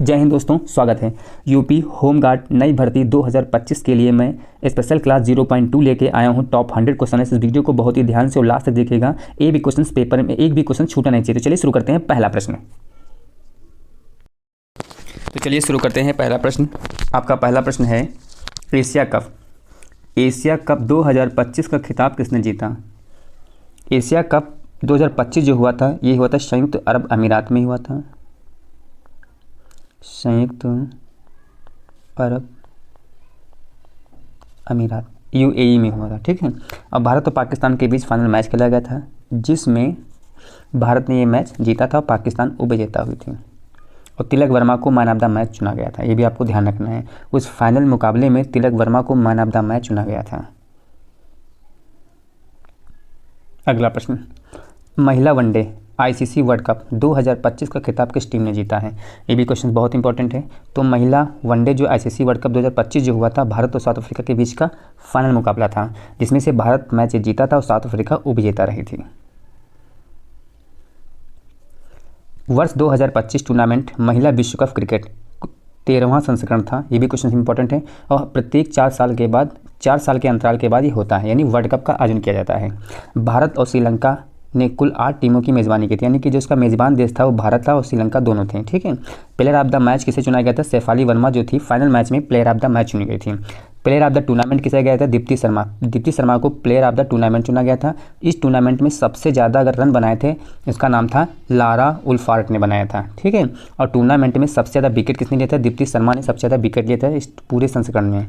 जय हिंद दोस्तों, स्वागत है। यूपी होमगार्ड नई भर्ती 2025 के लिए मैं स्पेशल क्लास 0.2 लेके आया हूं। टॉप 100 क्वेश्चन है। इस वीडियो को बहुत ही ध्यान से और लास्ट तक देखिएगा। एक भी क्वेश्चन पेपर में एक भी क्वेश्चन छूटा नहीं चाहिए। तो चलिए शुरू करते हैं। पहला प्रश्न पहला प्रश्न आपका पहला प्रश्न है, एशिया कप 2025 का खिताब किसने जीता? एशिया कप 2025 जो हुआ था, ये हुआ था संयुक्त अरब अमीरात में हुआ था। संयुक्त अरब अमीरात यूएई में हुआ था। ठीक है। अब भारत और पाकिस्तान के बीच फाइनल मैच खेला गया था, जिसमें भारत ने ये मैच जीता था और पाकिस्तान उपविजेता हुई थी। और तिलक वर्मा को मैन ऑफ द मैच चुना गया था। ये भी आपको ध्यान रखना है। उस फाइनल मुकाबले में तिलक वर्मा को मैन ऑफ द मैच चुना गया था। अगला प्रश्न, महिला वनडे आईसीसी वर्ल्ड कप 2025 का खिताब किस टीम ने जीता है? ये भी क्वेश्चन बहुत इंपॉर्टेंट है। तो महिला वनडे जो आईसीसी वर्ल्ड कप 2025 जो हुआ था, भारत और साउथ अफ्रीका के बीच का फाइनल मुकाबला था, जिसमें से भारत मैच जीता था और साउथ अफ्रीका उपविजेता रही थी। वर्ष 2025 टूर्नामेंट महिला विश्व कप क्रिकेट 13वां संस्करण था। ये भी क्वेश्चन इंपॉर्टेंट है। और प्रत्येक 4 साल के अंतराल के बाद ये होता है, यानी वर्ल्ड कप का आयोजन किया जाता है। भारत और श्रीलंका ने कुल 8 टीमों की मेज़बानी की थी, यानी कि जो उसका मेज़बान देश था वो भारत था और श्रीलंका दोनों थे। ठीक है। प्लेयर ऑफ द मैच किसे चुना गया था? शेफाली वर्मा जो थी फाइनल मैच में प्लेयर ऑफ द मैच चुनी गई थी। प्लेयर ऑफ द टूर्नामेंट किसे गया था? दीप्ति शर्मा को प्लेयर ऑफ द टूर्नामेंट चुना गया था। इस टूर्नामेंट में सबसे ज़्यादा अगर रन बनाए थे, इसका नाम था लारा उल्फार्ट ने बनाया था। ठीक है। और टूर्नामेंट में सबसे ज़्यादा विकेट किसने लिया था? दीप्ति शर्मा ने सबसे ज़्यादा विकेट लिया था इस पूरे संस्करण में।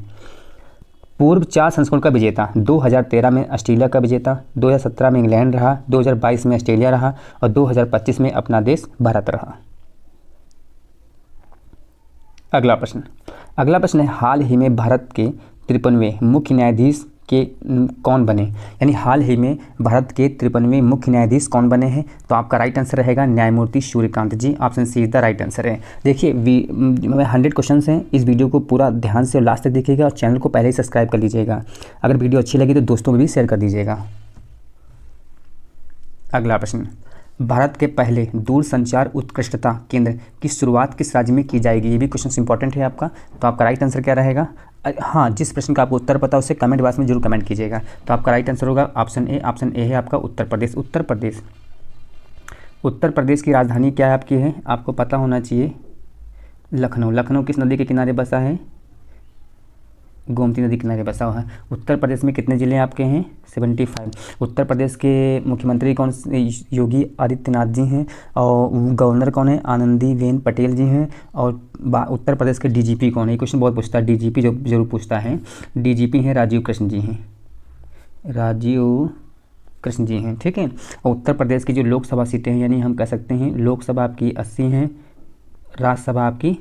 पूर्व 4 संस्करण का विजेता 2013 में ऑस्ट्रेलिया का विजेता, 2017 में इंग्लैंड रहा, 2022 में ऑस्ट्रेलिया रहा और 2025 में अपना देश भारत रहा। अगला प्रश्न है, हाल ही में भारत के 53वें मुख्य न्यायाधीश के कौन बने? यानी हाल ही में भारत के 53वें मुख्य न्यायाधीश कौन बने हैं? तो आपका राइट आंसर रहेगा न्यायमूर्ति Surya Kant ji. Option C is the right answer है। देखिए 100 क्वेश्चन हैं। इस वीडियो को पूरा ध्यान से लास्ट तक देखिएगा और चैनल को पहले ही सब्सक्राइब कर लीजिएगा। अगर वीडियो अच्छी लगी तो दोस्तों में भी शेयर कर दीजिएगा। अगला प्रश्न, भारत के पहले दूरसंचार उत्कृष्टता केंद्र की शुरुआत किस राज्य में की जाएगी? ये भी क्वेश्चन इंपॉर्टेंट है आपका। तो आपका राइट आंसर क्या रहेगा? हाँ, जिस प्रश्न का आपको उत्तर पता है उसे कमेंट बॉक्स में जरूर कमेंट कीजिएगा। तो आपका राइट आंसर होगा ऑप्शन ए है आपका उत्तर प्रदेश। उत्तर प्रदेश की राजधानी क्या है आपकी? है आपको पता होना चाहिए, लखनऊ किस नदी के किनारे बसा है? गोमती नदी किनारे बसा हुआ है। उत्तर प्रदेश में कितने ज़िले आपके हैं? 75। उत्तर प्रदेश के मुख्यमंत्री कौन? योगी आदित्यनाथ जी हैं। और गवर्नर कौन है? आनंदीबेन पटेल जी हैं। और उत्तर प्रदेश के डीजीपी कौन है? ये क्वेश्चन बहुत पूछता है, डीजीपी जो जरूर पूछता है। डीजीपी हैं राजीव कृष्ण जी हैं। ठीक है। और उत्तर प्रदेश की जो लोकसभा सीटें हैं, यानी हम कह सकते हैं लोकसभा आपकी 80 हैं, राज्यसभा आपकी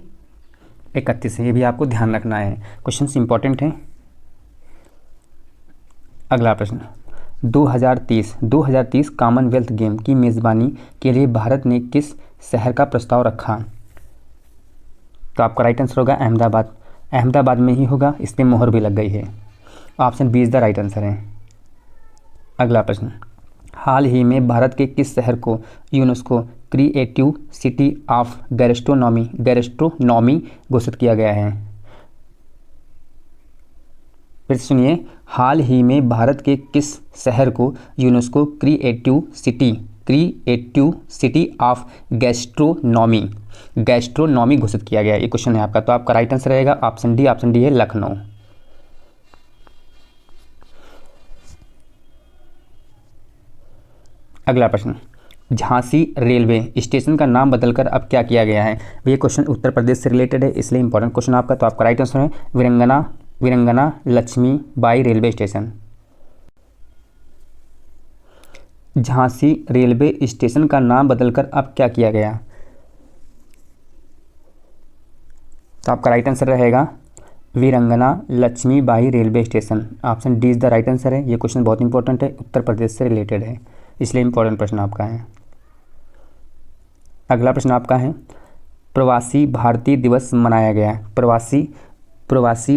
31 है। ये भी आपको ध्यान रखना है, क्वेश्चन इंपॉर्टेंट है। अगला प्रश्न, 2030 कॉमनवेल्थ गेम की मेज़बानी के लिए भारत ने किस शहर का प्रस्ताव रखा? तो आपका राइट आंसर होगा अहमदाबाद में ही होगा। इस पर मोहर भी लग गई है। Option B is the right answer है। अगला प्रश्न, हाल ही में भारत के किस शहर को UNESCO creative city of gastronomy घोषित किया गया है? फिर सुनिए, हाल ही में भारत के किस शहर को UNESCO creative city of gastronomy घोषित किया गया है? ये क्वेश्चन है आपका। तो आपका राइट आंसर रहेगा ऑप्शन डी है लखनऊ। अगला प्रश्न, झांसी रेलवे स्टेशन का नाम बदलकर अब क्या किया गया है? ये क्वेश्चन उत्तर प्रदेश से रिलेटेड है, इसलिए इंपॉर्टेंट क्वेश्चन आपका। तो आपका राइट आंसर है Veerangana Lakshmibai railway station. Jhansi railway station का नाम बदलकर अब क्या किया गया? तो आपका राइट आंसर रहेगा Veerangana Lakshmibai railway station. Option D is the right answer है। ये क्वेश्चन बहुत इंपॉर्टेंट है, उत्तर प्रदेश से रिलेटेड है, इसलिए इंपॉर्टेंट प्रश्न आपका है। अगला प्रश्न आपका है, प्रवासी भारतीय दिवस मनाया गया। प्रवासी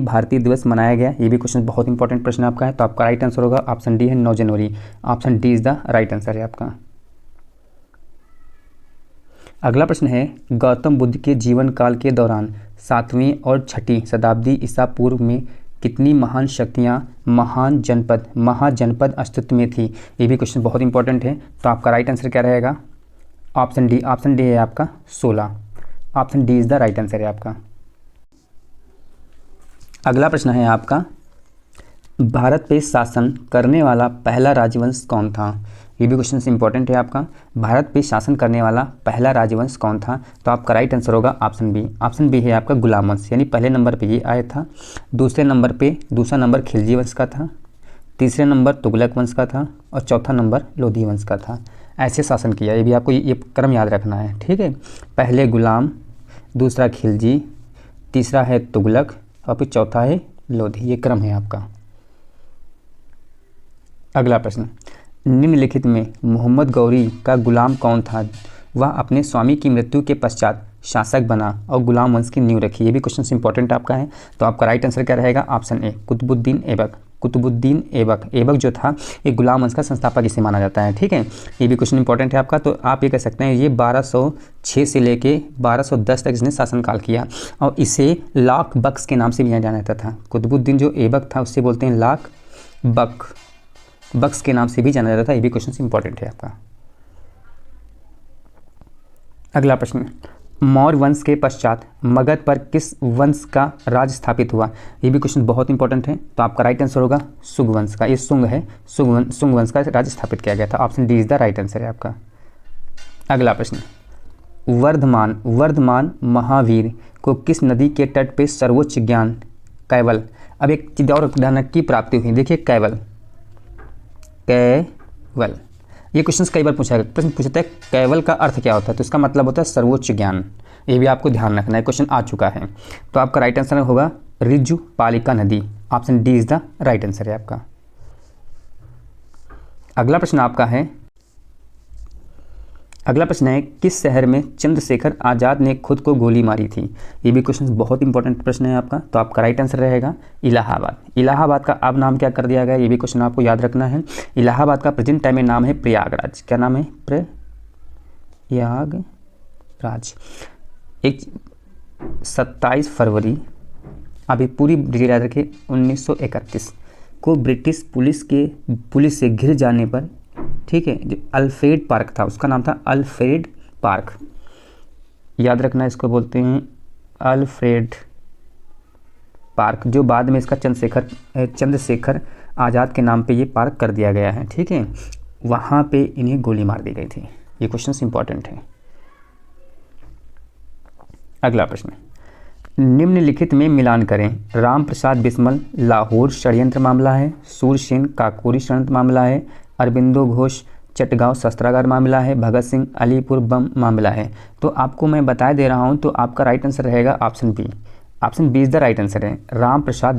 भारतीय दिवस मनाया गया, ये भी क्वेश्चन बहुत इंपॉर्टेंट प्रश्न आपका है। तो आपका राइट आंसर होगा ऑप्शन डी है 9 जनवरी। Option D is the right answer है आपका। अगला प्रश्न है, गौतम बुद्ध के जीवन काल के दौरान 7वीं और 6ठी शताब्दी ईसा पूर्व में कितनी महान शक्तियाँ महाजनपद अस्तित्व में थी? ये भी क्वेश्चन बहुत इंपॉर्टेंट है। तो आपका राइट आंसर क्या रहेगा? ऑप्शन डी है आपका 16। Option D is the right answer है आपका। अगला प्रश्न है आपका, भारत पे शासन करने वाला पहला राजवंश कौन था? ये भी क्वेश्चन इंपॉर्टेंट है आपका। भारत पे शासन करने वाला पहला राजवंश कौन था? तो आपका राइट आंसर होगा ऑप्शन बी। ऑप्शन बी है आपका गुलाम वंश, यानी पहले नंबर पे ये आया था। दूसरा नंबर खिलजी वंश का था। तीसरे नंबर तुगलक वंश का था और चौथा नंबर लोधी वंश का था। ऐसे शासन किया, ये भी आपको ये क्रम याद रखना है, ठीक है। पहले गुलाम, दूसरा खिलजी, तीसरा है तुगलक और फिर चौथा है लोधी। ये क्रम है आपका। अगला प्रश्न, निम्नलिखित में मोहम्मद गौरी का गुलाम कौन था? वह अपने स्वामी की मृत्यु के पश्चात शासक बना और गुलाम वंश की नींव रखी। ये भी क्वेश्चन इंपॉर्टेंट आपका है। तो आपका राइट आंसर क्या रहेगा? Option A Qutubuddin Aibak. ऐबक जो था ये गुलाम वंश का संस्थापक इसे माना जाता है, ठीक है। ये भी क्वेश्चन इंपॉर्टेंट है आपका। तो आप ये कह सकते हैं ये 1206 से लेके 1210 तक इसने शासनकाल किया और इसे लाख बख्श के नाम से भी जाना जाता था। कुतुबुद्दीन जो ऐबक था उससे बोलते हैं लाख बख्श के नाम से भी जाना जाता था। ये भी क्वेश्चन इंपॉर्टेंट है आपका। अगला प्रश्न, मौर्य वंश के पश्चात मगध पर किस वंश का राज स्थापित हुआ? ये भी क्वेश्चन बहुत इंपॉर्टेंट है। तो आपका राइट आंसर होगा सुंग वंश का। ये सुंग है, सुंग वंश का राज स्थापित किया गया था। Option D is the right answer है आपका। अगला प्रश्न, वर्धमान महावीर को किस नदी के तट पे सर्वोच्च ज्ञान कैवल, अब एक चीज और ध्यान की प्राप्ति हुई। देखिए कैवल, ये क्वेश्चन कई बार प्रश्न पूछता है कैवल का अर्थ क्या होता है? तो इसका मतलब होता है सर्वोच्च ज्ञान। ये भी आपको ध्यान रखना है, क्वेश्चन आ चुका है। तो आपका राइट आंसर होगा ऋजु पालिका नदी। Option D is the right answer है आपका। अगला प्रश्न है किस शहर में चंद्रशेखर आज़ाद ने खुद को गोली मारी थी? ये भी क्वेश्चन बहुत इंपॉर्टेंट प्रश्न है आपका। तो आपका राइट आंसर रहेगा इलाहाबाद। इलाहाबाद का अब नाम क्या कर दिया गया? ये भी क्वेश्चन आपको याद रखना है। इलाहाबाद का प्रेजेंट टाइम में नाम है प्रयागराज। क्या नाम है? प्रयागराज। 27 फरवरी, अभी पूरी डिटेल याद रखिए, 1931 को ब्रिटिश पुलिस से घिर जाने पर, ठीक है, जो अल्फ्रेड पार्क था उसका नाम था अल्फ्रेड पार्क। याद रखना, इसको बोलते हैं अल्फ्रेड पार्क, जो बाद में इसका चंद्रशेखर आज़ाद के नाम पे ये पार्क कर दिया गया है, ठीक है। वहाँ पे इन्हें गोली मार दी गई थी। ये क्वेश्चन इंपॉर्टेंट है। अगला प्रश्न, निम्नलिखित में मिलान करें। राम प्रसाद बिस्मल लाहौर षड्यंत्र मामला है, सूरसेन काकोरी षड्यंत्र मामला है, अरबिंदो घोष चटगांव शस्त्रागार मामला है, भगत सिंह अलीपुर बम मामला है। तो आपको मैं बता दे रहा हूं, तो आपका राइट आंसर रहेगा option B. Option B is the right answer है। राम प्रसाद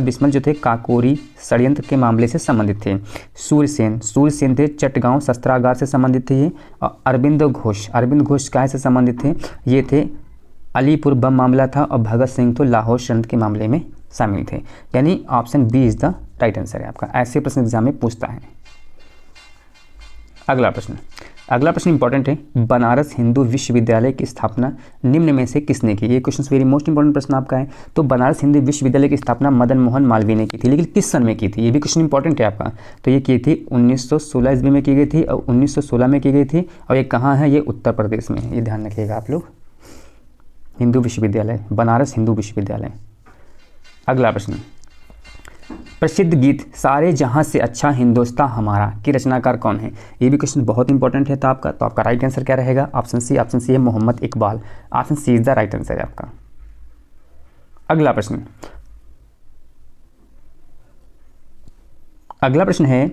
बिस्मल जो थे काकोरी षड्यंत्र के मामले से संबंधित थे। सूरसेन थे चटगांव शस्त्रागार से संबंधित थे ये। और अरविंद घोष काहे से संबंधित थे? ये थे अलीपुर बम मामला था और भगत सिंह तो लाहौर षड्यंत्र के मामले में शामिल थे। यानी option B is the right answer है आपका। ऐसे प्रश्न एग्जाम में पूछता है। अगला प्रश्न इंपॉर्टेंट है। बनारस हिंदू विश्वविद्यालय की स्थापना निम्न में से किसने की? ये क्वेश्चन वेरी मोस्ट इंपॉर्टेंट प्रश्न आपका है। तो बनारस हिंदू विश्वविद्यालय की स्थापना मदन मोहन मालवीय ने की थी, लेकिन किस सन में की थी? ये भी क्वेश्चन इंपॉर्टेंट है आपका। तो ये की थी 1916 ईस्वी में की गई थी और 1916 में की गई थी। और ये कहाँ है? ये उत्तर प्रदेश में है। ये ध्यान रखिएगा आप लोग। हिंदू विश्वविद्यालय, बनारस हिंदू विश्वविद्यालय। अगला प्रश्न, प्रसिद्ध गीत सारे जहां से अच्छा हिंदुस्तान हमारा की रचनाकार कौन है? ये भी क्वेश्चन बहुत इंपॉर्टेंट है। तो आपका राइट आंसर क्या रहेगा? ऑप्शन सी है Mohammad Iqbal. Option C is the right answer है आपका। अगला प्रश्न है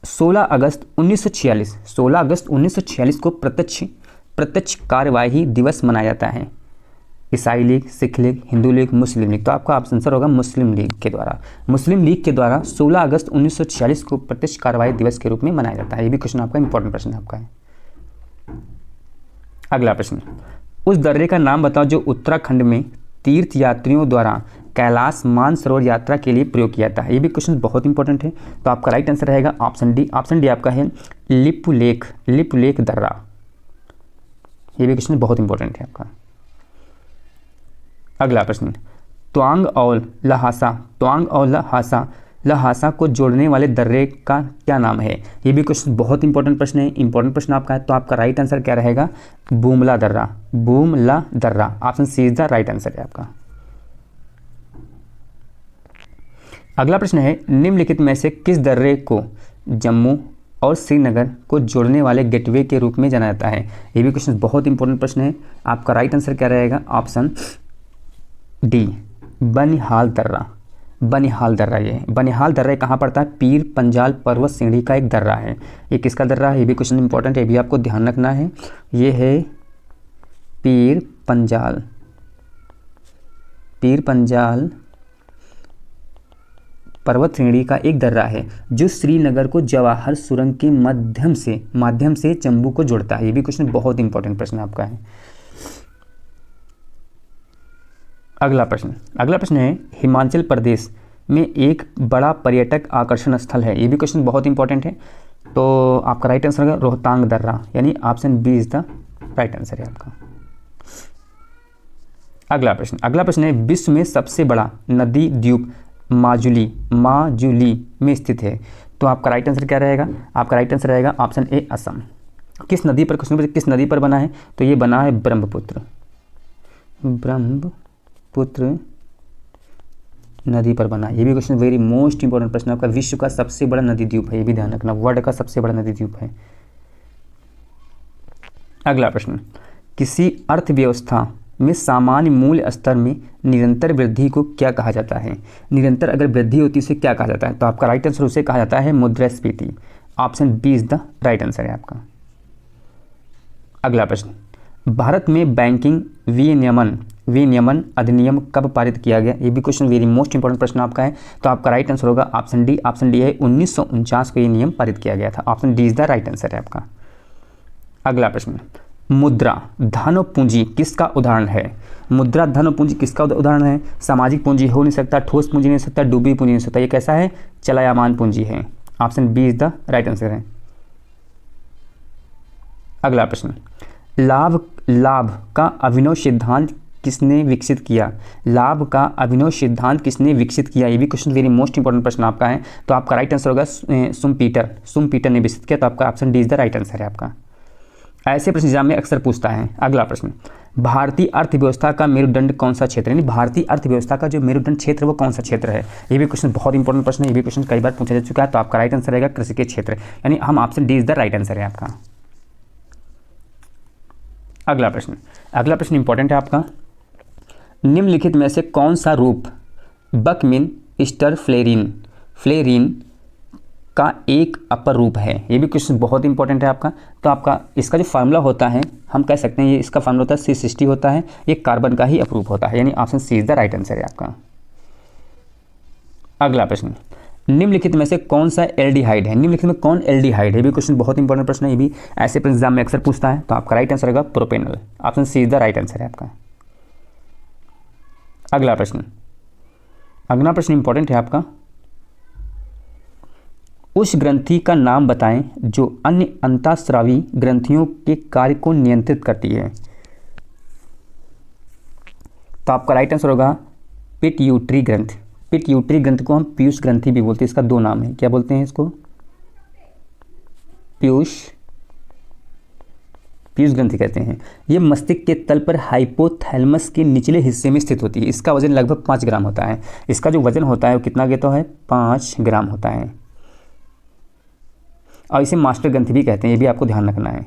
16 अगस्त 1946 को प्रत्यक्ष कार्यवाही दिवस मनाया जाता है। ईसाई league, Sikh league, Hindu league, Muslim league. तो आपका ऑप्शन आंसर होगा मुस्लिम लीग के द्वारा 16 अगस्त 1946 को प्रत्यक्ष कार्रवाई दिवस के रूप में मनाया जाता है। ये भी क्वेश्चन आपका इंपॉर्टेंट प्रश्न आपका है। अगला प्रश्न, उस दर्रे का नाम बताओ जो उत्तराखंड में तीर्थ यात्रियों द्वारा कैलाश मानसरोवर यात्रा के लिए प्रयोग किया जाता है। ये भी क्वेश्चन बहुत इंपॉर्टेंट है। तो आपका राइट आंसर रहेगा ऑप्शन डी। ऑप्शन डी आपका है लिपुलेख दर्रा। ये भी क्वेश्चन बहुत इंपॉर्टेंट है आपका। अगला प्रश्न, त्वांग और लहासा, त्वांग और लहासा, लहासा को जोड़ने वाले दर्रे का क्या नाम है? ये भी क्वेश्चन बहुत इंपॉर्टेंट प्रश्न है, इंपॉर्टेंट प्रश्न आपका है। तो आपका राइट आंसर क्या रहेगा? बूमला दर्रा, बूमला दर्रा, option C is the right answer है आपका। अगला प्रश्न है, निम्नलिखित में से किस दर्रे को जम्मू और श्रीनगर को जोड़ने वाले गेटवे के रूप में जाना जाता है? ये भी क्वेश्चन बहुत इंपॉर्टेंट प्रश्न है। आपका राइट आंसर क्या रहेगा? ऑप्शन डी, बनिहाल दर्रा, बनिहाल दर्रा। ये बनिहाल दर्रा कहाँ पड़ता है? पीर पंजाल पर्वत श्रेणी का एक दर्रा है। ये किसका दर्रा है? ये भी क्वेश्चन इंपॉर्टेंट है, ये भी आपको ध्यान रखना है। ये है पीर पंजाल, पीर पंजाल पर्वत श्रेणी का एक दर्रा है जो श्रीनगर को जवाहर सुरंग के माध्यम से जम्मू को जोड़ता है। ये भी क्वेश्चन बहुत इंपॉर्टेंट प्रश्न आपका है। अगला प्रश्न है, हिमाचल प्रदेश में एक बड़ा पर्यटक आकर्षण स्थल है। ये भी क्वेश्चन बहुत इंपॉर्टेंट है। तो आपका राइट आंसर है रोहतांग दर्रा, यानी option B is the right answer है आपका। अगला प्रश्न है, विश्व में सबसे बड़ा नदी द्वीप माजुली में स्थित है। तो आपका राइट आंसर क्या रहेगा? आपका राइट आंसर रहेगा ऑप्शन ए, असम। किस नदी पर, क्वेश्चन किस नदी पर बना है? तो ये बना है ब्रह्मपुत्र, ब्रह्मपुत्र नदी पर बना। ये भी क्वेश्चन वेरी मोस्ट इंपॉर्टेंट प्रश्न आपका। विश्व का सबसे बड़ा नदी द्वीप है, ये भी ध्यान रखना, वर्ल्ड का सबसे बड़ा नदी द्वीप है। अगला प्रश्न, किसी अर्थव्यवस्था में सामान्य मूल्य स्तर में निरंतर वृद्धि को क्या कहा जाता है? निरंतर अगर वृद्धि होती है उसे क्या कहा जाता है? तो आपका राइट आंसर उसे कहा जाता है मुद्रास्फीति। Option B is the right answer है आपका। अगला प्रश्न, भारत में बैंकिंग विनियमन अधिनियम कब पारित किया गया? ये भी क्वेश्चन वेरी मोस्ट इंपॉर्टेंट प्रश्न आपका है। तो आपका राइट आंसर होगा ऑप्शन डी। ऑप्शन डी है 1949 को ये नियम पारित किया गया था। Option D is the right answer है आपका। अगला प्रश्न, मुद्रा धन और पूंजी किसका उदाहरण है? मुद्रा धन और पूंजी किसका उदाहरण है? सामाजिक पूंजी हो नहीं सकता, ठोस पूंजी नहीं हो सकता, डूबी पूंजी नहीं हो सकता। ये कैसा है? चलायमान पूंजी है। Option B is the right answer है। अगला प्रश्न, लाभ का अभिनव सिद्धांत किसने विकसित किया? लाभ का अभिनव सिद्धांत किसने विकसित किया? ये भी क्वेश्चन वेरी मोस्ट इंपॉर्टेंट प्रश्न आपका है। तो आपका राइट आंसर होगा सुमपीटर ने विकसित किया। तो आपका option D is the right answer है आपका। ऐसे प्रश्न एग्जाम में अक्सर पूछता है। अगला प्रश्न, भारतीय अर्थव्यवस्था का मेरुदंड कौन सा क्षेत्र है? यानी भारतीय अर्थव्यवस्था का जो मेरुदंड क्षेत्र है वो कौन सा क्षेत्र है? ये भी क्वेश्चन बहुत इंपॉर्टेंट प्रश्न है, ये भी क्वेश्चन कई बार पूछा जा चुका है। तो आपका राइट आंसर रहेगा कृषि के क्षेत्र, यानी हम option D is the right answer है आपका। अगला प्रश्न इंपॉर्टेंट है आपका। निम्नलिखित में से कौन सा रूप बकमिनस्टर फ्लेरिन का एक अपर रूप है? ये भी क्वेश्चन बहुत इंपॉर्टेंट है आपका। तो आपका इसका जो फार्मूला होता है, हम कह सकते हैं ये इसका फार्मूला होता है C60 होता है, ये कार्बन का ही अपरूप होता है, यानी option C is the right answer है आपका। अगला प्रश्न, निम्नलिखित में से कौन सा एल्डिहाइड है? निम्नलिखित में कौन एल्डिहाइड है? ये भी क्वेश्चन बहुत इंपॉर्टेंट प्रश्न है, ये भी ऐसे एग्जाम में अक्सर पूछता है। तो आपका राइट आंसर होगा propanal. Option C is the right answer है आपका। अगला प्रश्न इंपॉर्टेंट है आपका। उस ग्रंथि का नाम बताएं जो अन्य अंतःस्रावी ग्रंथियों के कार्य को नियंत्रित करती है। तो आपका राइट आंसर होगा पिट्यूटरी ग्रंथ। पिट्यूटरी ग्रंथ को हम पीयूष ग्रंथि भी बोलते हैं। इसका दो नाम है, क्या बोलते हैं इसको? पीयूष ग्रंथि कहते हैं। ये मस्तिष्क के तल पर हाइपोथैलेमस के निचले हिस्से में स्थित होती है। इसका वजन लगभग 5 ग्राम होता है। इसका जो वजन होता है वो कितना कहता है? 5 ग्राम होता है। और इसे मास्टर ग्रंथि भी कहते हैं, ये भी आपको ध्यान रखना है।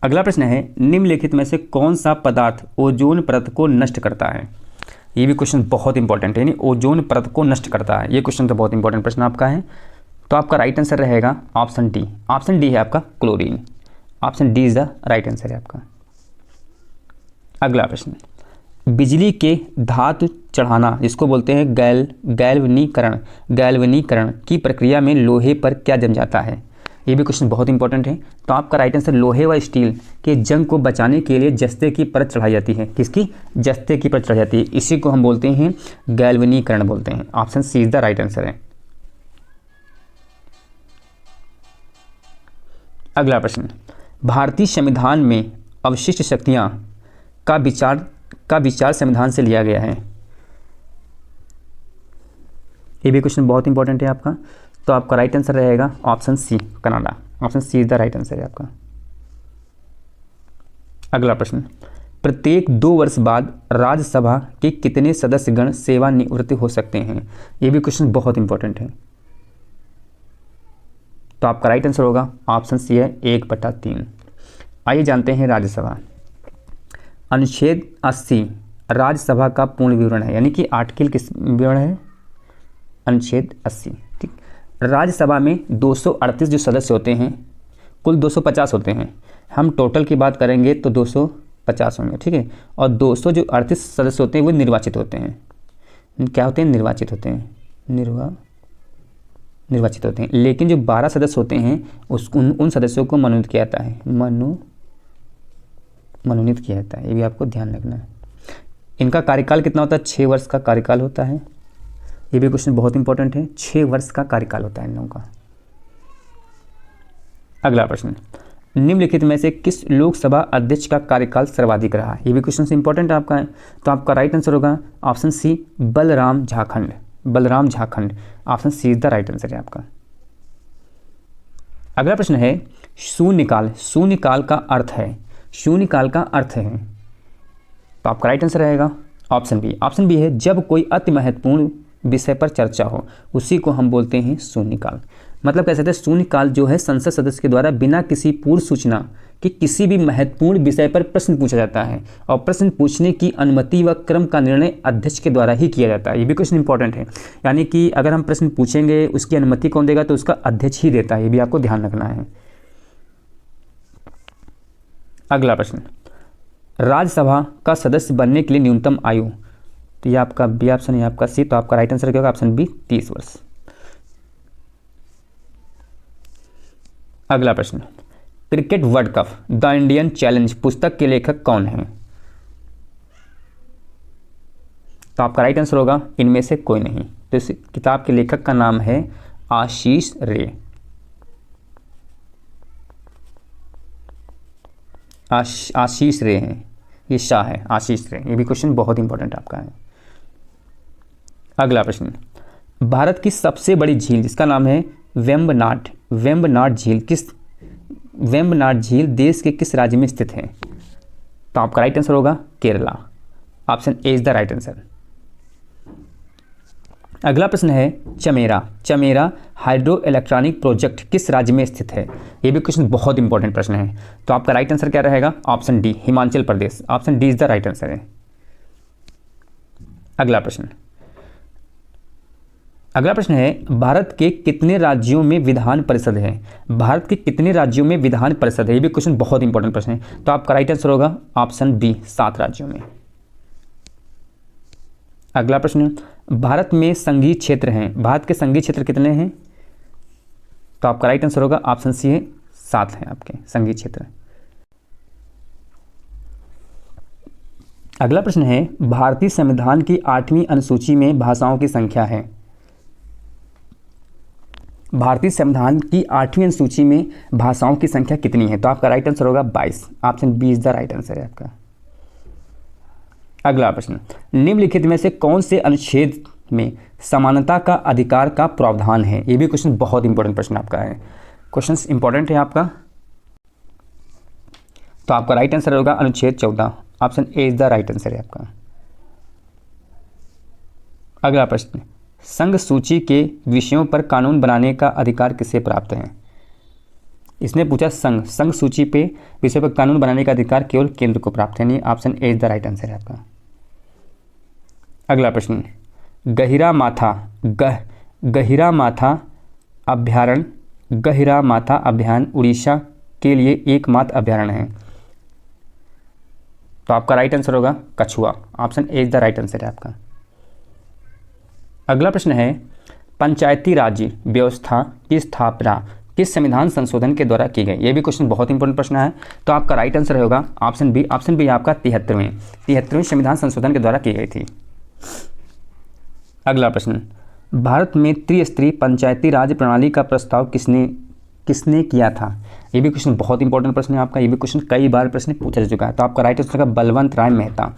अगला प्रश्न है, निम्नलिखित में से कौन सा पदार्थ ओजोन परत को नष्ट करता है? ये भी क्वेश्चन बहुत इंपॉर्टेंट है, यानी ओजोन परत को नष्ट करता है। ये क्वेश्चन तो बहुत इंपॉर्टेंट प्रश्न आपका है। तो आपका राइट आंसर रहेगा ऑप्शन डी। ऑप्शन डी है आपका chlorine. Option D is the right answer है आपका। अगला प्रश्न, बिजली के धातु चढ़ाना जिसको बोलते हैं गैल्वनीकरण की प्रक्रिया में लोहे पर क्या जम जाता है? ये भी क्वेश्चन बहुत इंपॉर्टेंट है। तो आपका राइट आंसर लोहे व स्टील के जंग को बचाने के लिए जस्ते की परत चढ़ाई जाती है। किसकी? जस्ते की परत चढ़ाई जाती है। इसी को हम बोलते हैं गैल्वनीकरण बोलते हैं। Option C is the right answer है। अगला प्रश्न, भारतीय संविधान में अवशिष्ट शक्तियाँ का विचार संविधान से लिया गया है। ये भी क्वेश्चन बहुत इंपॉर्टेंट है आपका, तो आपका राइट आंसर रहेगा option C, Canada. Option C is the right answer है आपका। अगला प्रश्न, प्रत्येक 2 वर्ष बाद राज्यसभा के कितने सदस्यगण सेवानिवृत्त हो सकते हैं। ये भी क्वेश्चन बहुत इंपॉर्टेंट है, तो आपका राइट आंसर होगा ऑप्शन सी है 1/3। आइए जानते हैं राज्यसभा। अनुच्छेद 80 राज्यसभा का पूर्ण विवरण है, यानी कि आर्टिकल किस विवरण है, अनुच्छेद 80। ठीक, राज्यसभा में 238 जो सदस्य होते हैं, कुल 250 होते हैं, हम टोटल की बात करेंगे तो 250 होंगे। ठीक है, और 238 सदस्य होते हैं वो निर्वाचित होते हैं। क्या होते हैं? निर्वाचित होते हैं, निर्वाचित होते हैं। लेकिन जो 12 सदस्य होते हैं उन सदस्यों को मनोनीत किया जाता है, मनोनीत किया जाता है। ये भी आपको ध्यान रखना है। इनका कार्यकाल कितना होता है? 6 वर्ष का कार्यकाल होता है। ये भी क्वेश्चन बहुत इंपॉर्टेंट है, 6 वर्ष का कार्यकाल होता है इन लोगों का। अगला प्रश्न, निम्नलिखित में से किस लोकसभा अध्यक्ष का कार्यकाल सर्वाधिक रहा? ये भी क्वेश्चन से इंपॉर्टेंट आपका है, तो आपका राइट आंसर होगा option C, Balram Jharkhand. Balram Jharkhand, option C is the right answer है आपका। अगला प्रश्न है शून्यकाल। शून्यकाल का अर्थ है, शून्यकाल का अर्थ है, तो आपका राइट आंसर रहेगा ऑप्शन बी। ऑप्शन बी है जब कोई अति महत्वपूर्ण विषय पर चर्चा हो, उसी को हम बोलते हैं शून्यकाल। मतलब कह सकते हैं शून्यकाल जो है संसद सदस्य के द्वारा बिना किसी पूर्व सूचना कि किसी भी महत्वपूर्ण विषय पर प्रश्न पूछा जाता है, और प्रश्न पूछने की अनुमति व क्रम का निर्णय अध्यक्ष के द्वारा ही किया जाता है। ये भी क्वेश्चन इंपॉर्टेंट है, यानी कि अगर हम प्रश्न पूछेंगे उसकी अनुमति कौन देगा? तो उसका अध्यक्ष ही देता है। ये भी आपको ध्यान रखना है। अगला प्रश्न, राज्यसभा का सदस्य बनने के लिए न्यूनतम आयु, तो ये आपका बी ऑप्शन है, आपका सी, तो आपका राइट आंसर क्या होगा? ऑप्शन बी 30 वर्ष। अगला प्रश्न, cricket world cup the Indian challenge पुस्तक के लेखक कौन हैं? तो आपका राइट आंसर होगा इनमें से कोई नहीं। तो इस किताब के लेखक का नाम है आशीष रे। आशीष रे हैं, ये शाह है, आशीष रे। ये भी क्वेश्चन बहुत इंपॉर्टेंट आपका है। अगला प्रश्न, भारत की सबसे बड़ी झील जिसका नाम है वेम्बनाड, वेम्बनाड झील देश के किस राज्य में स्थित है? तो आपका राइट आंसर होगा Kerala. Option A is the right answer. अगला प्रश्न है चमेरा हाइड्रो इलेक्ट्रॉनिक प्रोजेक्ट किस राज्य में स्थित है? ये भी क्वेश्चन बहुत इंपॉर्टेंट प्रश्न है, तो आपका राइट आंसर क्या रहेगा? Option D, Himachal Pradesh. Option D is the right answer है। अगला प्रश्न है भारत के कितने राज्यों में विधान परिषद है? भारत के कितने राज्यों में विधान परिषद है? ये भी क्वेश्चन बहुत इंपॉर्टेंट प्रश्न है, तो आपका राइट आंसर होगा ऑप्शन बी, 7 राज्यों में। अगला प्रश्न, भारत में संघीय क्षेत्र हैं, भारत के संघीय क्षेत्र कितने हैं? तो आपका राइट आंसर होगा ऑप्शन सी है, 7 हैं आपके संघीय क्षेत्र। अगला प्रश्न है भारतीय संविधान की 8वीं अनुसूची में भाषाओं की संख्या है। भारतीय संविधान की 8वीं अनुसूची में भाषाओं की संख्या कितनी है? तो आपका राइट आंसर होगा 22। Option B is the right answer है आपका। अगला प्रश्न, निम्नलिखित में से कौन से अनुच्छेद में समानता का अधिकार का प्रावधान है? ये भी क्वेश्चन बहुत इंपॉर्टेंट प्रश्न आपका है, क्वेश्चन इंपॉर्टेंट है आपका, तो आपका राइट आंसर होगा अनुच्छेद 14। Option A is the right answer है आपका। अगला प्रश्न, संघ सूची के विषयों पर कानून बनाने का अधिकार किसे प्राप्त है? इसने पूछा संघ सूची पे विषय पर कानून बनाने का अधिकार केवल केंद्र को प्राप्त है, नहीं। Option A is the right answer है आपका। अगला प्रश्न, गहिरा माथा अभयारण्य उड़ीसा के लिए एकमात्र अभयारण्य है, तो आपका राइट आंसर होगा कछुआ। Option A is the right answer है आपका। अगला प्रश्न है पंचायती राज व्यवस्था की स्थापना किस संविधान संशोधन के द्वारा की गई? ये भी क्वेश्चन बहुत इंपॉर्टेंट प्रश्न है, तो आपका राइट आंसर होगा ऑप्शन बी। ऑप्शन बी आपका 73वें संविधान संशोधन के द्वारा की गई थी। अगला प्रश्न, भारत में त्रिस्तरीय पंचायती राज प्रणाली का प्रस्ताव किसने किया था? ये भी क्वेश्चन बहुत इंपॉर्टेंट प्रश्न है आपका, ये भी क्वेश्चन कई बार प्रश्न पूछा जा चुका है। तो आपका राइट आंसर का Balwant Rai Mehta,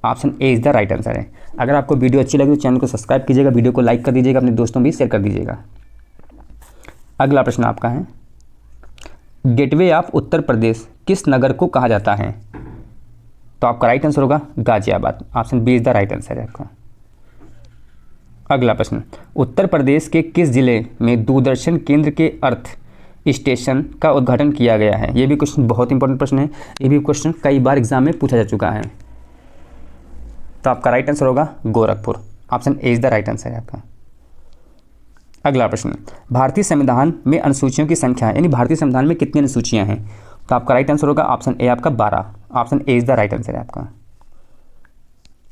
option A is the right answer है। अगर आपको वीडियो अच्छी लगी तो चैनल को सब्सक्राइब कीजिएगा, वीडियो को लाइक कर दीजिएगा, अपने दोस्तों भी शेयर कर दीजिएगा। अगला प्रश्न आपका है, गेटवे ऑफ उत्तर प्रदेश किस नगर को कहा जाता है? तो आपका राइट आंसर होगा Ghaziabad, option B is the right answer है आपका। अगला प्रश्न, उत्तर प्रदेश के किस जिले में दूरदर्शन केंद्र के अर्थ स्टेशन का उद्घाटन किया गया है? ये भी क्वेश्चन बहुत इंपॉर्टेंट प्रश्न है, ये भी क्वेश्चन कई बार एग्जाम में पूछा जा चुका है। तो आपका राइट आंसर होगा Gorakhpur, option A is the right answer है आपका। अगला प्रश्न, भारतीय संविधान में अनुसूचियों की संख्या यानी भारतीय संविधान में कितनी अनुसूचियां हैं? तो आपका राइट आंसर होगा ऑप्शन ए आपका 12, option A is the right answer है आपका।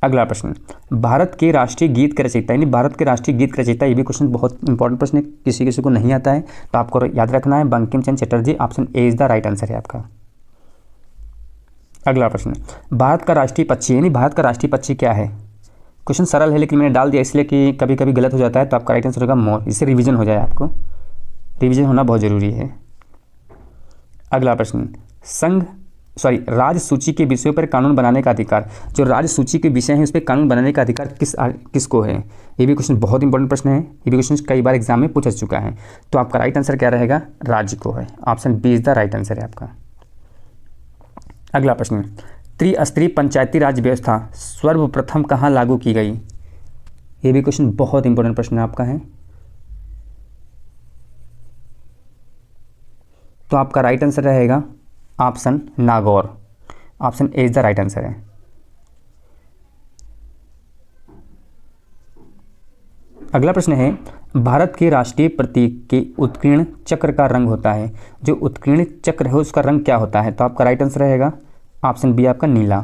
अगला प्रश्न, भारत के राष्ट्रीय गीत के रचयिता यानी भारत के राष्ट्रीय गीत के रचयिता, ये भी क्वेश्चन बहुत इंपॉर्टेंट प्रश्न है, किसी किसी को नहीं आता है तो आपको याद रखना है, Bankim Chandra Chatterjee, option A is the right answer है आपका। अगला प्रश्न, भारत का राष्ट्रीय पक्षी यानी भारत का राष्ट्रीय पक्षी क्या है? क्वेश्चन सरल है लेकिन मैंने डाल दिया इसलिए कि कभी कभी गलत हो जाता है। तो आपका राइट आंसर होगा मोर, इससे रिवीजन हो जाए, आपको रिवीजन होना बहुत ज़रूरी है। अगला प्रश्न, राज्य सूची के विषयों पर कानून बनाने का अधिकार, जो राज्य सूची के विषय हैं उस पर कानून बनाने का अधिकार किसको है? ये भी क्वेश्चन बहुत इंपॉर्टेंट प्रश्न है, ये भी क्वेश्चन कई बार एग्जाम में पूछा चुका है। तो आपका राइट आंसर क्या रहेगा? राज्य को है, option B is the right answer है आपका। अगला प्रश्न, त्रिस्तरीय पंचायती राज व्यवस्था सर्वप्रथम कहाँ लागू की गई? ये भी क्वेश्चन बहुत इंपॉर्टेंट प्रश्न आपका है। तो आपका राइट आंसर रहेगा option Nagaur, option A is the right answer है। अगला प्रश्न है, भारत के राष्ट्रीय प्रतीक के उत्कीर्ण चक्र का रंग होता है, जो उत्कीर्ण चक्र है उसका रंग क्या होता है? तो आपका राइट आंसर रहेगा ऑप्शन बी आपका नीला।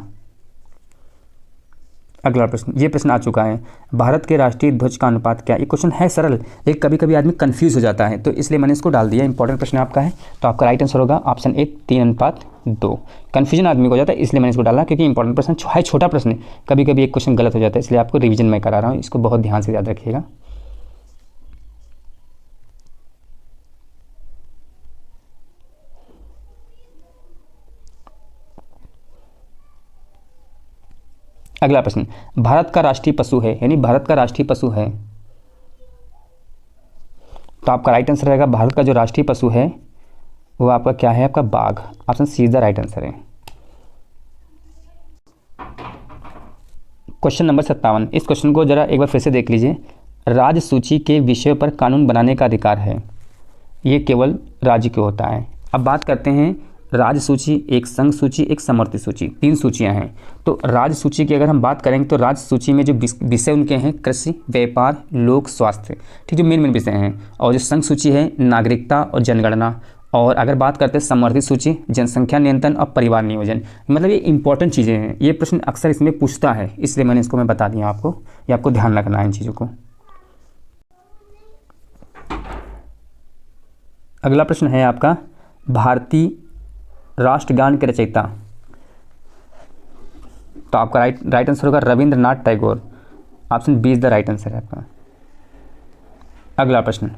अगला प्रश्न, ये प्रश्न आ चुका है, भारत के राष्ट्रीय ध्वज का अनुपात क्या? ये क्वेश्चन है सरल लेकिन कभी कभी आदमी कंफ्यूज हो जाता है, तो इसलिए मैंने इसको डाल दिया, इंपॉर्टेंट प्रश्न आपका है। तो आपका राइट आंसर होगा ऑप्शन ए 3:2। कन्फ्यूजन आदमी को हो जाता है इसलिए मैंने इसको डाला, क्योंकि इंपॉर्टेंट प्रश्न है, छोटा प्रश्न है, कभी कभी एक क्वेश्चन गलत हो जाता है, इसलिए आपको रिविजन मैं करा रहा हूँ, इसको बहुत ध्यान से याद रखिएगा। अगला प्रश्न, भारत का राष्ट्रीय पशु है यानी भारत का राष्ट्रीय पशु है, तो आपका राइट आंसर रहेगा भारत का जो राष्ट्रीय पशु है वो आपका क्या है? आपका बाघ, option C is the right answer है। क्वेश्चन नंबर 57, इस क्वेश्चन को जरा एक बार फिर से देख लीजिए। राज्य सूची के विषय पर कानून बनाने का अधिकार है, ये केवल राज्य को होता है। अब बात करते हैं राज्य सूची, एक संघ सूची, एक समवर्ती सूची, 3 सूचियां हैं। तो राज्य सूची की अगर हम बात करेंगे तो राज्य सूची में जो विषय उनके हैं कृषि, व्यापार, लोक स्वास्थ्य, ठीक, जो मेन विषय हैं। और जो संघ सूची है नागरिकता और जनगणना। और अगर बात करते हैं समवर्ती सूची, जनसंख्या नियंत्रण और परिवार नियोजन। मतलब ये इंपॉर्टेंट चीज़ें हैं, ये प्रश्न अक्सर इसमें पूछता है, इसलिए मैंने इसको मैं बता दिया आपको, ये आपको ध्यान रखना है इन चीज़ों को। अगला प्रश्न है आपका, भारतीय राष्ट्रगान के रचयिता, तो आपका राइट आंसर होगा Rabindranath Tagore, option B is the right answer है आपका। अगला प्रश्न,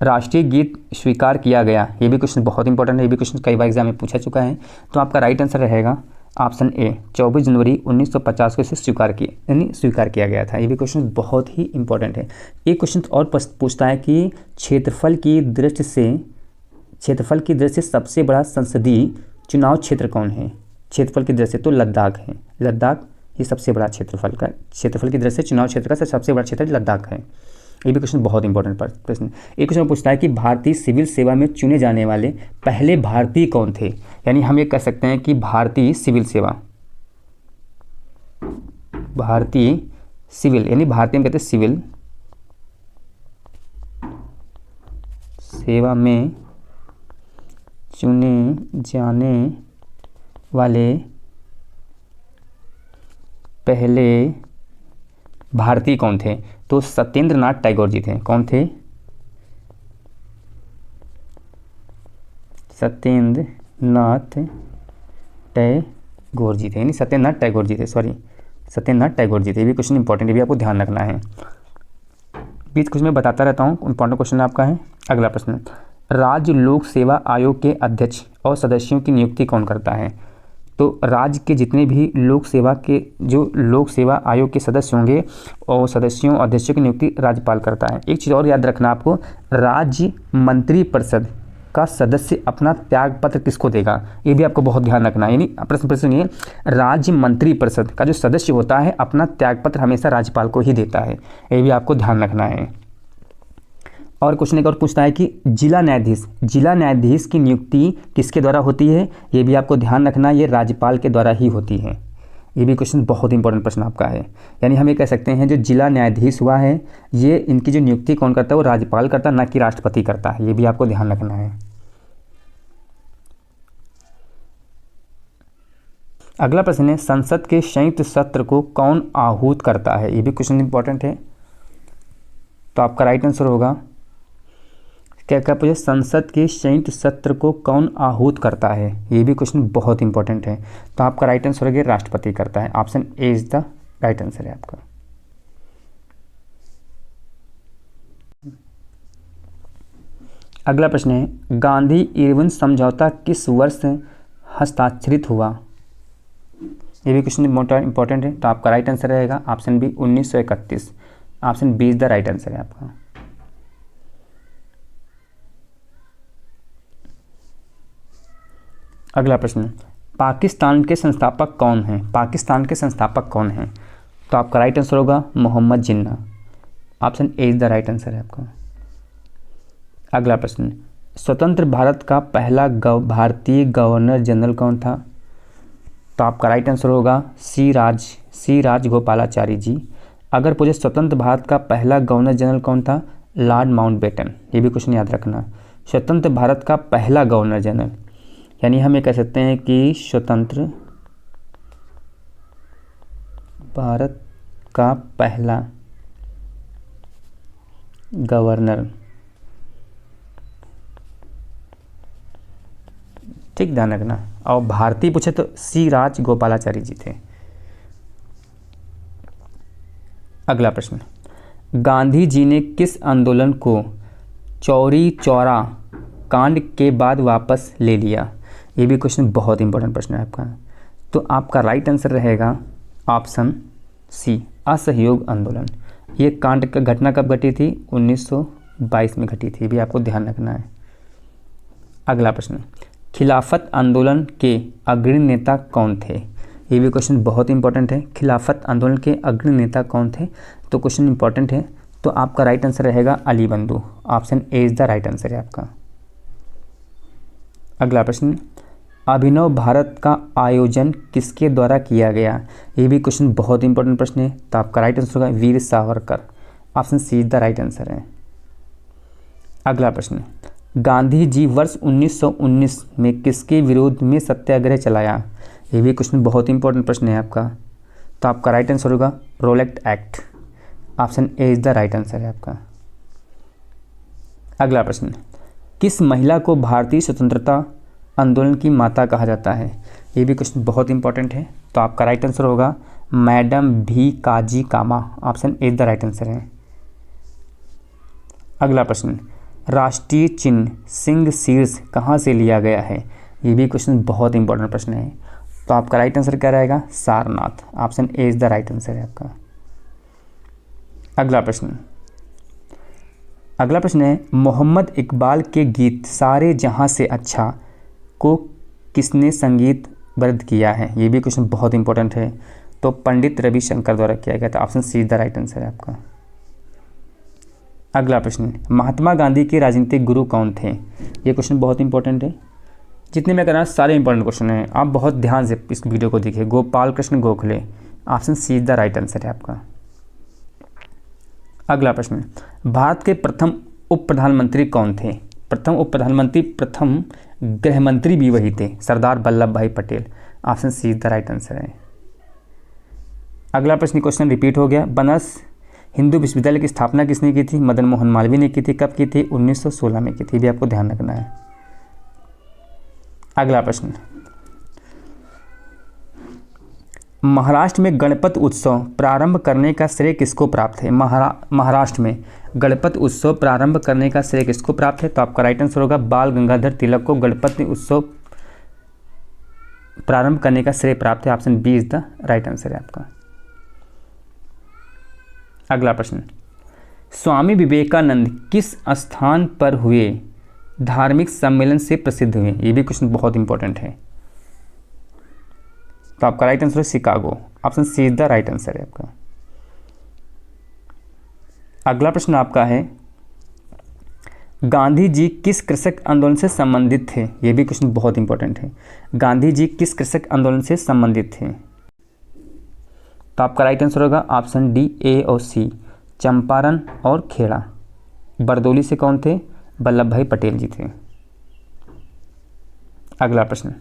राष्ट्रीय गीत स्वीकार किया गया, ये भी क्वेश्चन बहुत इंपॉर्टेंट है, ये भी क्वेश्चन कई बार एग्जाम में पूछा चुका है। तो आपका राइट आंसर रहेगा ऑप्शन ए 24 जनवरी 1950 को इसे स्वीकार किया गया था। ये भी क्वेश्चन बहुत ही इंपॉर्टेंट है। एक क्वेश्चन और पूछता है कि क्षेत्रफल की दृष्टि से सबसे बड़ा संसदीय चुनाव क्षेत्र कौन है? क्षेत्रफल की दृष्टि से तो लद्दाख है, लद्दाख ये सबसे बड़ा क्षेत्रफल की दृष्टि से चुनाव क्षेत्र का सबसे बड़ा क्षेत्र लद्दाख है। ये भी क्वेश्चन बहुत इंपॉर्टेंट प्रश्न। एक क्वेश्चन पूछता है कि भारतीय सिविल सेवा में चुने जाने वाले पहले भारतीय कौन थे? यानी हम ये कह सकते हैं कि भारतीय सिविल यानी भारतीय हम कहते हैं सिविल सेवा में चुने जाने वाले पहले भारतीय कौन थे? तो सत्येंद्र नाथ टैगोर जी थे। कौन थे? सत्येंद्र नाथ टैगोर जी थे, यानी सत्येंद्र नाथ टैगोर जी थे, सत्येंद्र नाथ टैगोर जी थे। ये भी क्वेश्चन इंपॉर्टेंट है, भी आपको ध्यान रखना है। बीच कुछ मैं बताता रहता हूँ, इंपॉर्टेंट क्वेश्चन आपका है। अगला प्रश्न, राज्य लोक सेवा आयोग के अध्यक्ष और सदस्यों की नियुक्ति कौन करता है? तो राज्य के जितने भी लोक सेवा आयोग के सदस्य होंगे और सदस्यों अध्यक्षों की नियुक्ति राज्यपाल करता है। एक चीज़ और याद रखना आपको, राज्य मंत्रिपरिषद का सदस्य अपना त्याग पत्र किसको देगा, ये भी आपको बहुत ध्यान रखना है। यानी प्रश्न सुनिए, राज्य मंत्रिपरिषद का जो सदस्य होता है अपना त्याग पत्र हमेशा राज्यपाल को ही देता है, ये भी आपको ध्यान रखना है। और क्वेश्चन एक और पूछता है कि जिला न्यायाधीश की नियुक्ति किसके द्वारा होती है, ये भी आपको ध्यान रखना, ये राज्यपाल के द्वारा ही होती है। ये भी क्वेश्चन बहुत इंपॉर्टेंट प्रश्न आपका है। यानी हम ये कह सकते हैं जो जिला न्यायाधीश हुआ है ये इनकी जो नियुक्ति कौन करता है, वो राज्यपाल करता है, ना कि राष्ट्रपति करता है। ये भी आपको ध्यान रखना है। अगला प्रश्न है, संसद के संयुक्त सत्र को कौन आहूत करता है? ये भी क्वेश्चन इंपॉर्टेंट है। तो आपका राइट आंसर होगा क्या पूछे, संसद के संयुक्त सत्र को कौन आहूत करता है? ये भी क्वेश्चन बहुत इंपॉर्टेंट है। तो आपका राइट आंसर होगा राष्ट्रपति करता है। Option A is the right answer है आपका। अगला प्रश्न है, गांधी इरविन समझौता किस वर्ष हस्ताक्षरित हुआ? ये भी क्वेश्चन इंपॉर्टेंट है। तो आपका राइट आंसर रहेगा option B 1931। Option B is the right answer है आपका। अगला प्रश्न, पाकिस्तान के संस्थापक कौन हैं? पाकिस्तान के संस्थापक कौन हैं? तो आपका राइट आंसर होगा Mohammad Jinnah. Option A is the right answer है आपका। अगला प्रश्न, स्वतंत्र भारत का पहला भारतीय गवर्नर जनरल कौन था? तो आपका राइट आंसर होगा सी राजगोपालाचारी जी। अगर पूछे स्वतंत्र भारत का पहला गवर्नर जनरल कौन था? Lord Mountbatten. ये भी क्वेश्चन याद रखना, स्वतंत्र भारत का पहला गवर्नर जनरल। यानी हम ये कह सकते हैं कि स्वतंत्र भारत का पहला गवर्नर, ठीक ध्यान रखना। और भारतीय पूछे तो सी राजगोपालाचारी जी थे। अगला प्रश्न, गांधी जी ने किस आंदोलन को चौरी चौरा कांड के बाद वापस ले लिया? ये भी क्वेश्चन बहुत इंपॉर्टेंट प्रश्न है आपका। तो आपका राइट आंसर रहेगा ऑप्शन सी असहयोग आंदोलन। ये कांड का घटना कब घटी थी? 1922 में घटी थी। भी आपको ध्यान रखना है। अगला प्रश्न, खिलाफत आंदोलन के अग्रणी नेता कौन थे? ये भी क्वेश्चन बहुत इंपॉर्टेंट है। खिलाफत आंदोलन के अग्रणी नेता कौन थे? तो क्वेश्चन इंपॉर्टेंट है। तो आपका राइट आंसर रहेगा अली बंधु। Option A is the right answer है आपका। अगला प्रश्न, अभिनव भारत का आयोजन किसके द्वारा किया गया? ये भी क्वेश्चन बहुत इंपॉर्टेंट प्रश्न है। तो आपका राइट आंसर होगा Veer Savarkar. Option C is the right answer है। अगला प्रश्न, गांधी जी वर्ष 1919 में किसके विरोध में सत्याग्रह चलाया? ये भी क्वेश्चन बहुत इंपॉर्टेंट प्रश्न है आपका। तो आपका राइट आंसर होगा Rowlatt act. Option A is the right answer है आपका। अगला प्रश्न, किस महिला को भारतीय स्वतंत्रता आंदोलन की माता कहा जाता है? ये भी क्वेश्चन बहुत इंपॉर्टेंट है। तो आपका राइट आंसर होगा madam Bhikaji Cama. Option A the right answer है। अगला प्रश्न, राष्ट्रीय चिन्ह सिंह शीर्ष कहाँ से लिया गया है? ये भी क्वेश्चन बहुत इंपॉर्टेंट प्रश्न है। तो आपका राइट आंसर क्या रहेगा? Sarnath. Option A is the right answer है आपका। अगला प्रश्न है, मोहम्मद इकबाल के गीत सारे जहां से अच्छा को किसने संगीतबद्ध किया है? ये भी क्वेश्चन बहुत इंपॉर्टेंट है। तो पंडित रविशंकर द्वारा किया गया था। Option see the right answer है आपका। अगला प्रश्न, महात्मा गांधी के राजनीतिक गुरु कौन थे? ये क्वेश्चन बहुत इंपॉर्टेंट है। जितने मैं कर रहा हूँ सारे इंपॉर्टेंट क्वेश्चन हैं, आप बहुत ध्यान से इस वीडियो को देखिए। Gopal Krishna Gokhale. Option see the right answer है आपका। अगला प्रश्न, भारत के प्रथम उप प्रधानमंत्री कौन थे? प्रथम उप प्रधानमंत्री, प्रथम गृह मंत्री भी वही थे, सरदार वल्लभ भाई Patel. Option see the right answer है। अगला प्रश्न, क्वेश्चन रिपीट हो गया। बनारस हिंदू विश्वविद्यालय की स्थापना किसने की थी? मदन मोहन मालवीय ने की थी। कब की थी? 1916 में की थी। भी आपको ध्यान रखना है। अगला प्रश्न, महाराष्ट्र में गणपति उत्सव प्रारंभ करने का श्रेय किसको प्राप्त है? महाराष्ट्र में गणपति उत्सव प्रारंभ करने का श्रेय किसको प्राप्त है? तो आपका राइट आंसर होगा बाल गंगाधर तिलक को गणपति उत्सव प्रारंभ करने का श्रेय प्राप्त है। Option B is the right answer है आपका। अगला प्रश्न, स्वामी विवेकानंद किस स्थान पर हुए धार्मिक सम्मेलन से प्रसिद्ध हुए? ये भी क्वेश्चन बहुत इंपॉर्टेंट है। तो आपका राइट आंसर है Chicago. Option C is the right answer है आपका। अगला प्रश्न आपका है, गांधी जी किस कृषक आंदोलन से संबंधित थे? ये भी क्वेश्चन बहुत इंपॉर्टेंट है। गांधी जी किस कृषक आंदोलन से संबंधित थे? तो आपका राइट आंसर होगा ऑप्शन डी, ए और सी, चंपारण और खेड़ा। बरदौली से कौन थे? वल्लभ भाई पटेल जी थे। अगला प्रश्न,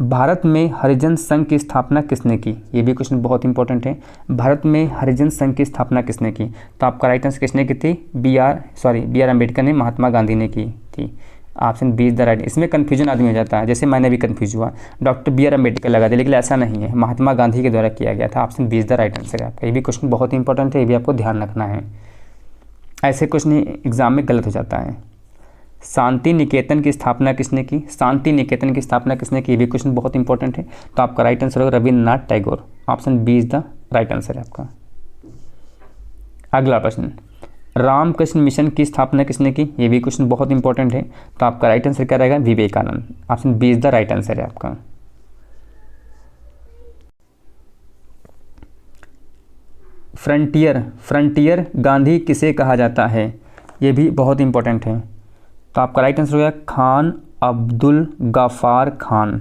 भारत में हरिजन संघ की स्थापना किसने की? ये भी क्वेश्चन बहुत इंपॉर्टेंट है। भारत में हरिजन संघ की स्थापना किसने की? तो आपका राइट आंसर किसने की थी? बी आर अम्बेडकर ने, महात्मा गांधी ने की थी। Option B is the right. इसमें कन्फ्यूजन आदमी हो जाता है, जैसे मैंने भी कन्फ्यूज हुआ, डॉक्टर बी आर अम्बेडकर लगा दिया, लेकिन ऐसा नहीं है, महात्मा गांधी के द्वारा किया गया था। Option B is the right answer है आपका। ये भी क्वेश्चन बहुत इंपॉर्टेंट है, ये भी आपको ध्यान रखना है, ऐसे क्वेश्चन एग्जाम में गलत हो जाता है। शांति निकेतन की स्थापना किसने की? शांति निकेतन की स्थापना किसने की? ये भी क्वेश्चन बहुत इंपॉर्टेंट है। तो आपका राइट आंसर होगा Rabindranath Tagore. Option B is the right answer है आपका। अगला प्रश्न, रामकृष्ण मिशन की स्थापना किसने की? ये भी क्वेश्चन बहुत इंपॉर्टेंट है। तो आपका राइट आंसर क्या रहेगा? Vivekananda. Option B is the right answer है आपका। फ्रंटियर गांधी किसे कहा जाता है? ये भी बहुत इंपॉर्टेंट है। तो आपका राइट आंसर हो गया खान अब्दुल गफ्फार खान।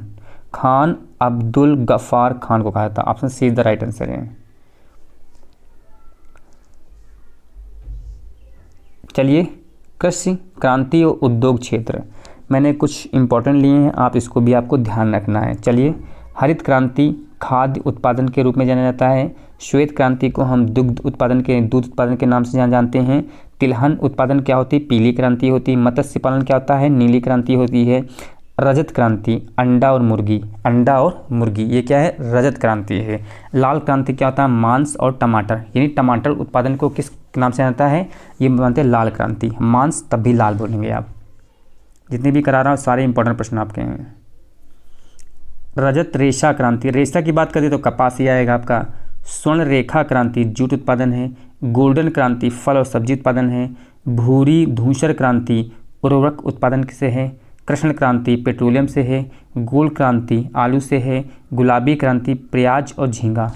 खान अब्दुल गफ्फार खान को कहा जाता है। Option C is the right answer है। चलिए, कृषि क्रांति और उद्योग क्षेत्र मैंने कुछ इंपॉर्टेंट लिए हैं, आप इसको भी आपको ध्यान रखना है। चलिए, हरित क्रांति खाद्य उत्पादन के रूप में जाना जाता है। श्वेत क्रांति को हम दूध उत्पादन के नाम से जानते हैं। तिलहन उत्पादन क्या होती है? पीली क्रांति होती है। मत्स्य पालन क्या होता है? नीली क्रांति होती है। रजत क्रांति अंडा और मुर्गी, ये क्या है? रजत क्रांति है। लाल क्रांति क्या होता है? मांस और टमाटर, यानी टमाटर उत्पादन को किस नाम से जानता है? ये मानते हैं लाल क्रांति। मांस तब भी लाल बोलेंगे आप। जितने भी करा रहा हूँ सारे इंपॉर्टेंट प्रश्न आपके हैं। रजत रेशा क्रांति, रेशा की बात करें तो कपास ही आएगा आपका। स्वर्ण रेखा क्रांति जूट उत्पादन है। गोल्डन क्रांति फल और सब्जी उत्पादन है। भूरी धूसर क्रांति उर्वरक उत्पादन से है। कृष्ण क्रांति पेट्रोलियम से है। गोल्ड क्रांति आलू से है। गुलाबी क्रांति प्याज और झींगा,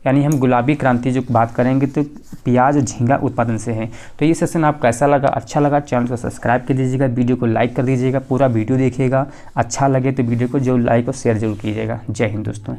यानी हम गुलाबी क्रांति जो बात करेंगे तो प्याज और झींगा उत्पादन से है। तो ये सेशन आपको कैसा लगा? अच्छा लगा चैनल को सब्सक्राइब कर दीजिएगा, वीडियो को लाइक कर दीजिएगा, पूरा वीडियो देखिएगा। अच्छा लगे तो वीडियो को जो लाइक और शेयर जरूर कीजिएगा। जय हिंद दोस्तों।